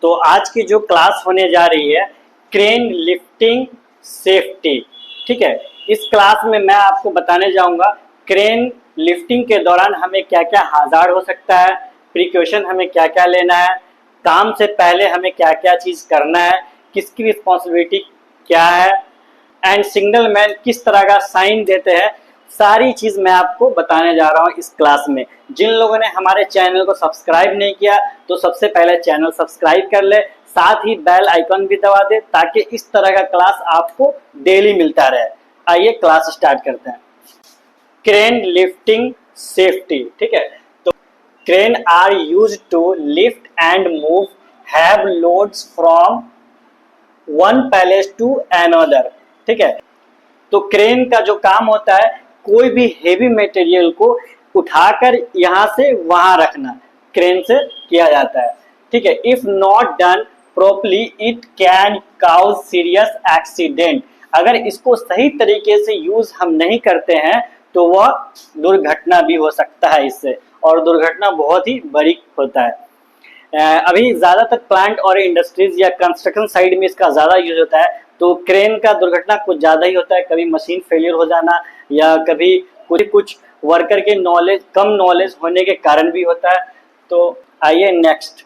तो आज की जो क्लास होने जा रही है क्रेन लिफ्टिंग सेफ्टी। ठीक है, इस क्लास में मैं आपको बताने जाऊंगा क्रेन लिफ्टिंग के दौरान हमें क्या क्या हाजार्ड हो सकता है, प्रिकॉशन हमें क्या क्या लेना है, काम से पहले हमें क्या क्या चीज करना है, किसकी रिस्पॉन्सिबिलिटी क्या है, एंड सिग्नल मैन किस तरह का साइन देते हैं। सारी चीज मैं आपको बताने जा रहा हूँ इस क्लास में। जिन लोगों ने हमारे चैनल को सब्सक्राइब नहीं किया तो सबसे पहले चैनल सब्सक्राइब कर ले, साथ ही बेल आइकन भी दबा दे ताकि इस तरह का क्लास आपको डेली मिलता रहे। आइए क्लास स्टार्ट करते हैं। Crane lifting safety. ठीक है, तो crane are used to lift and move have loads from one place to another. ठीक है, तो क्रेन का जो काम होता है कोई भी हेवी मटेरियल को उठाकर यहां से वहां रखना क्रेन से किया जाता है। ठीक है, if not done properly it can cause serious accident. अगर इसको सही तरीके से यूज हम नहीं करते हैं तो वह दुर्घटना भी हो सकता है इससे, और दुर्घटना बहुत ही बड़ी होता है। अभी ज्यादातर प्लांट और इंडस्ट्रीज या कंस्ट्रक्शन साइड में इसका ज्यादा यूज होता है, तो क्रेन का दुर्घटना कुछ ज्यादा ही होता है। कभी मशीन फेलियर हो जाना या कभी कुछ वर्कर के कम नॉलेज होने के कारण भी होता है। तो आइए नेक्स्ट,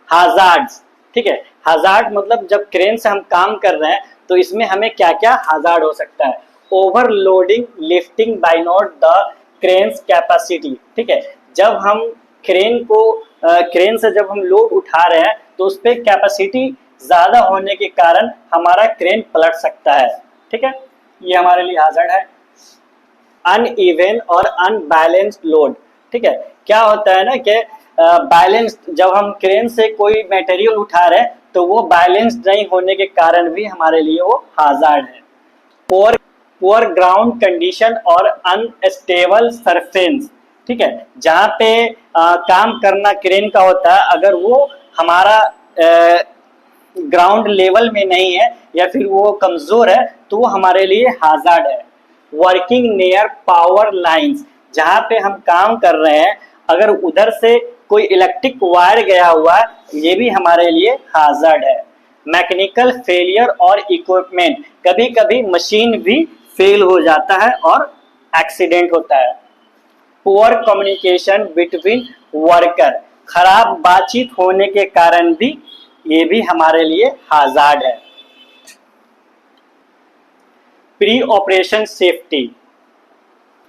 हाजार्ड्स। ठीक है, हाजार्ड मतलब जब क्रेन से हम काम कर रहे हैं तो इसमें हमें क्या क्या हाजार्ड हो सकता है। Overloading lifting by not the crane's capacity. ठीक है, जब हम क्रेन से जब हम लोड उठा रहे हैं तो उस पर कैपेसिटी ज्यादा होने के कारण हमारा क्रेन पलट सकता है। ठीक है, ये हमारे लिए हाजार्ड है। अनइवन और अनबैलेंस्ड लोड। ठीक है, क्या होता है ना कि बैलेंस, जब हम क्रेन से कोई मटेरियल उठा रहे हैं तो वो बैलेंस नहीं होने के कारण भी हमारे लिए वो हाजार्ड है। पुअर ग्राउंड कंडीशन और अनस्टेबल सरफेस। ठीक है, जहाँ पे काम करना क्रेन का होता है, अगर वो हमारा ग्राउंड लेवल में नहीं है या फिर वो कमजोर है तो वो हमारे लिए हाजार्ड है। वर्किंग नियर पावर लाइंस, जहाँ पे हम काम कर रहे हैं अगर उधर से कोई इलेक्ट्रिक वायर गया हुआ है, ये भी हमारे लिए हाजार्ड है। मैकेनिकल फेलियर और इक्विपमेंट, कभी कभी मशीन भी फेल हो जाता है और एक्सीडेंट होता है। पुअर कम्युनिकेशन बिटवीन वर्कर, खराब बातचीत होने के कारण भी ये भी हमारे लिए हाजार्ड है। प्री ऑपरेशन सेफ्टी,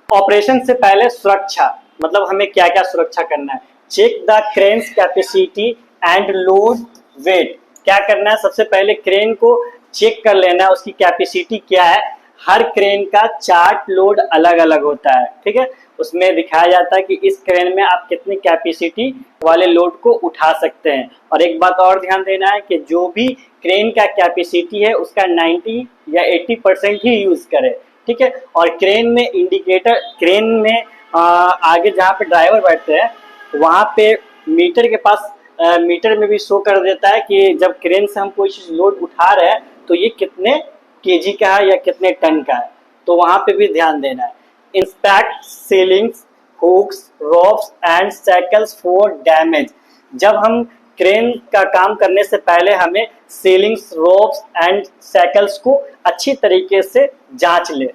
ऑपरेशन से पहले सुरक्षा, मतलब हमें क्या क्या सुरक्षा करना है। Check the crane's capacity and load weight. क्या करना है, सबसे पहले क्रेन को चेक कर लेना है उसकी कैपेसिटी क्या है। हर क्रेन का चार्ट लोड अलग अलग होता है। ठीक है, उसमें दिखाया जाता है कि इस क्रेन में आप कितनी कैपेसिटी वाले लोड को उठा सकते हैं। और एक बात और ध्यान देना है कि जो भी क्रेन का कैपेसिटी है उसका 90 या 80% ही यूज करें। ठीक है, और क्रेन में इंडिकेटर, क्रेन में आगे जहाँ पे ड्राइवर बैठते हैं वहाँ पे मीटर के पास मीटर में भी शो कर देता है कि जब क्रेन से हम कोई चीज लोड उठा रहे हैं तो ये कितने केजी का है या कितने टन का है, तो वहाँ पे भी ध्यान देना है। Inspect slings, hooks, ropes and shackles for damage. जब हम क्रेन का काम करने से पहले हमें सीलिंग्स, रोप्स एंड सैकल्स को अच्छी तरीके से जांच ले।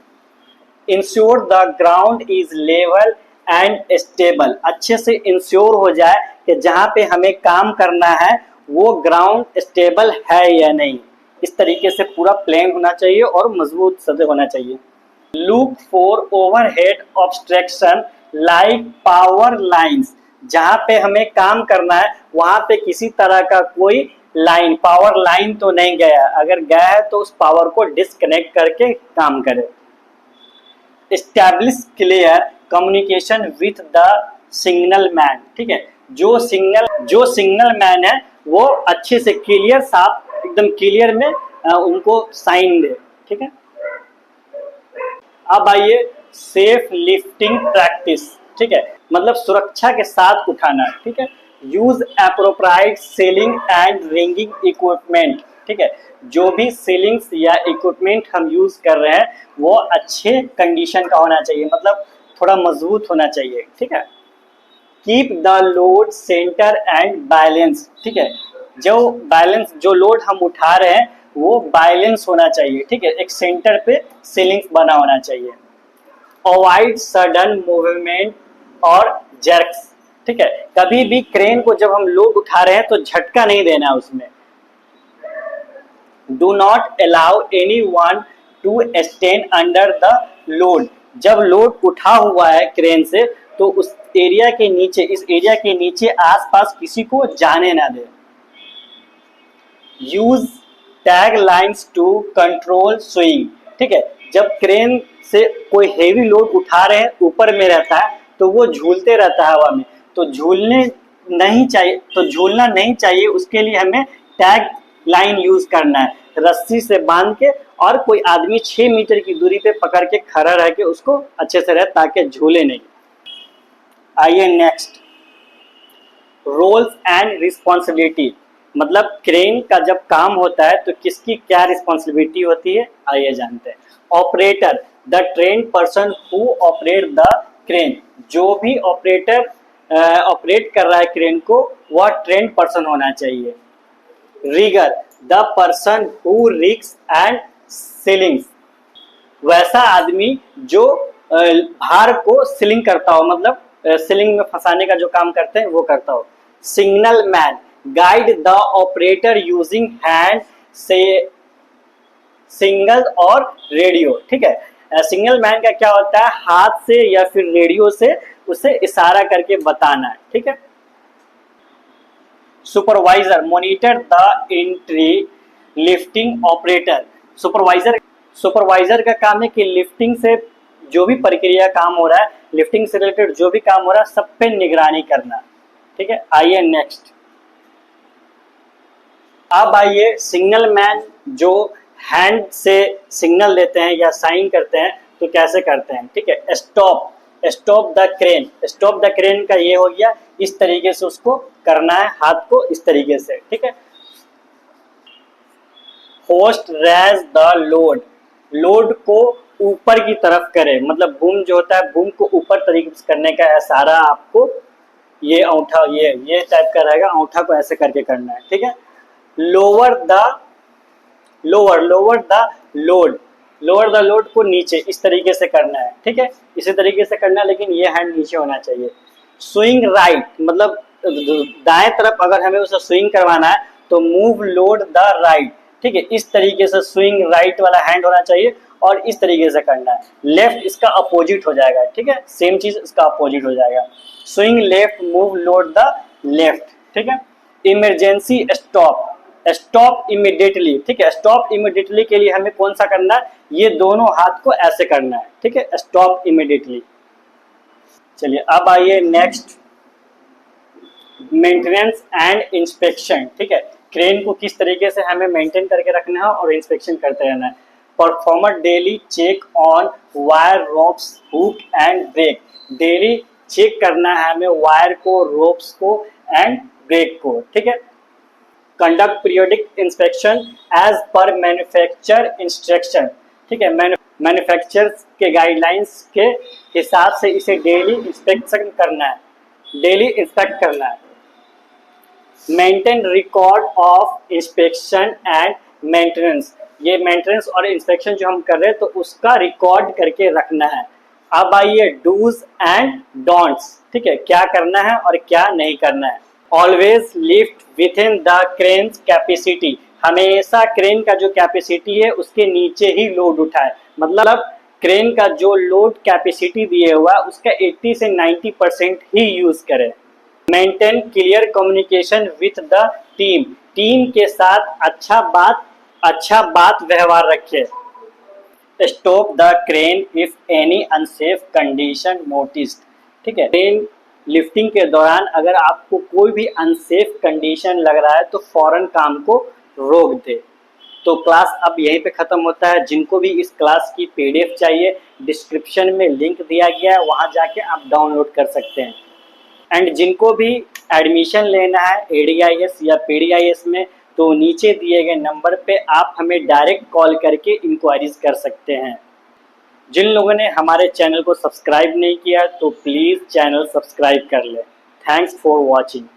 Ensure the ground is level and stable, अच्छे से इंश्योर हो जाए कि जहाँ पे हमें काम करना है वो ग्राउंड स्टेबल है या नहीं। इस तरीके से पूरा प्लेन होना चाहिए और मजबूत सतह होना चाहिए। Look for overhead obstruction like power lines, जहाँ पे हमें काम करना है वहां पे किसी तरह का कोई लाइन, पावर लाइन तो नहीं गया, अगर गया है तो उस पावर को डिस्कनेक्ट करके काम करे। Establish clear communication with the signal man. ठीक है, जो सिग्नल मैन है वो अच्छे से क्लियर, साफ एकदम क्लियर में उनको साइन दे। ठीक है, अब आइए सेफ लिफ्टिंग प्रैक्टिस। ठीक है, मतलब सुरक्षा के साथ उठाना। ठीक है, use appropriate sling and rigging equipment. ठीक है, जो भी सीलिंग्स या इक्विपमेंट हम यूज कर रहे हैं वो अच्छे कंडीशन का होना चाहिए, मतलब थोड़ा मजबूत होना चाहिए। ठीक है, keep the load centre and balance. ठीक है, जो लोड हम उठा रहे हैं वो बैलेंस होना चाहिए। ठीक है, एक सेंटर पे सीलिंग बना होना चाहिए। अवॉइड सडन मूवमेंट और जर्क्स। ठीक है, कभी भी क्रेन को जब हम लोड उठा रहे हैं तो झटका नहीं देना है उसमें। Do not allow any one two stand under the load. जब लोड उठा हुआ है क्रेन से तो उस एरिया के नीचे, इस एरिया के नीचे आसपास किसी को जाने ना दे। Use tag lines to control swing. ठीक है, जब क्रेन से कोई हेवी लोड उठा रहे हैं, ऊपर में रहता है तो वो झूलते रहता है हवा में, तो झूलना नहीं चाहिए। उसके लिए हमें टैग लाइन यूज करना है, रस्सी से बांध के, और कोई आदमी 6 मीटर की दूरी पे पकड़ के खड़ा रह के उसको अच्छे से रहे ताकि झूले नहीं। आइए नेक्स्ट, रोल्स एंड रिस्पॉन्सिबिलिटी। मतलब क्रेन का जब काम होता है तो किसकी क्या रिस्पॉन्सिबिलिटी होती है, आइए जानते हैं। Operator, the train person who operate the crane. जो भी ऑपरेटर ऑपरेट कर रहा है क्रेन को, वह ट्रेन पर्सन होना चाहिए। Rigger, the person who rigs and slings. वैसा आदमी जो भार को सीलिंग करता हो, मतलब सीलिंग में फंसाने का जो काम करते हैं वो करता हो। Signal man, guide the operator using hand से सिग्नल और रेडियो। ठीक है, सिग्नल मैन का क्या होता है, हाथ से या फिर रेडियो से उसे इशारा करके बताना है। ठीक है। Supervisor, monitor the entry lifting operator. Supervisor का काम है कि लिफ्टिंग से जो भी प्रक्रिया काम हो रहा है, लिफ्टिंग से रिलेटेड जो भी काम हो रहा है, सब पे निगरानी करना। ठीक है, आइए नेक्स्ट। अब आइए सिग्नल मैन जो हैंड से सिग्नल देते हैं या साइन करते हैं तो कैसे करते हैं। ठीक है, stop the crane. Stop the crane का ये हो गया, इस तरीके से उसको करना है, हाथ को इस तरीके से। ठीक है। Hoist raise the load, load को ऊपर की तरफ करे, मतलब बूम जो होता है, बूम को ऊपर तरीके से करने का इशारा आपको ये अंगूठा ये टाइप का रहेगा, अंगूठा को ऐसे करके करना है। ठीक है। लोअर द लोड को नीचे इस तरीके से करना है। ठीक है, इसी तरीके से करना है, लेकिन ये हैंड नीचे होना चाहिए। स्विंग राइट, मतलब दाएं तरफ अगर हमें उसे स्विंग करवाना है तो मूव लोड द राइट। ठीक है, इस तरीके से स्विंग राइट वाला हैंड होना चाहिए और इस तरीके से करना है। लेफ्ट इसका अपोजिट हो जाएगा। ठीक है, सेम चीज इसका अपोजिट हो जाएगा। Swing left, move load the left. ठीक है। Emergency stop immediately. ठीक है, स्टॉप इमीडिएटली के लिए हमें कौन सा करना है, ये दोनों हाथ को ऐसे करना है। ठीक है, स्टॉप इमीडिएटली। चलिए अब आइए नेक्स्ट, मेंटेनेंस एंड इंस्पेक्शन। ठीक है, क्रेन को किस तरीके से हमें मेंटेन करके रखना है और इंस्पेक्शन करते रहना है। Performer daily check on wire, ropes, hook and brake. Daily check करना है हमें वायर को, रोप्स को एंड ब्रेक को। ठीक है। Conduct periodic inspection as per manufacture instruction. ठीक है, मैन्युफैक्चर के गाइडलाइंस के हिसाब से इसे डेली इंस्पेक्शन करना है, डेली इंस्पेक्ट करना है। Maintain record of inspection and maintenance. ये मेंटेनेंस और इंस्पेक्शन जो हम कर रहे हैं तो उसका रिकॉर्ड करके रखना है। अब आइए डूज एंड डोंट्स। ठीक है, क्या करना है और क्या नहीं करना है। Always lift with in the crane capacity. हमेशा क्रेन का जो कैपेसिटी है उसके नीचे ही लोड उठाए, मतलब क्रेन का जो लोड कैपेसिटी दिए हुआ है उसका 80 से 90% ही यूज करें। Maintain clear communication with the team. Team के साथ अच्छा बात व्यवहार रखे। Stop the crane if any unsafe condition noticed. ठीक है, क्रेन लिफ्टिंग के दौरान अगर आपको कोई भी अनसेफ कंडीशन लग रहा है तो फौरन काम को रोक दे। तो क्लास अब यहीं पे ख़त्म होता है। जिनको भी इस क्लास की PDF चाहिए, डिस्क्रिप्शन में लिंक दिया गया है, वहाँ जाके आप डाउनलोड कर सकते हैं। एंड जिनको भी एडमिशन लेना है ADIS या PDIS में, तो नीचे दिए गए नंबर पे आप हमें डायरेक्ट कॉल करके इंक्वायरीज कर सकते हैं। जिन लोगों ने हमारे चैनल को सब्सक्राइब नहीं किया तो प्लीज़ चैनल सब्सक्राइब कर लें। Thanks for watching.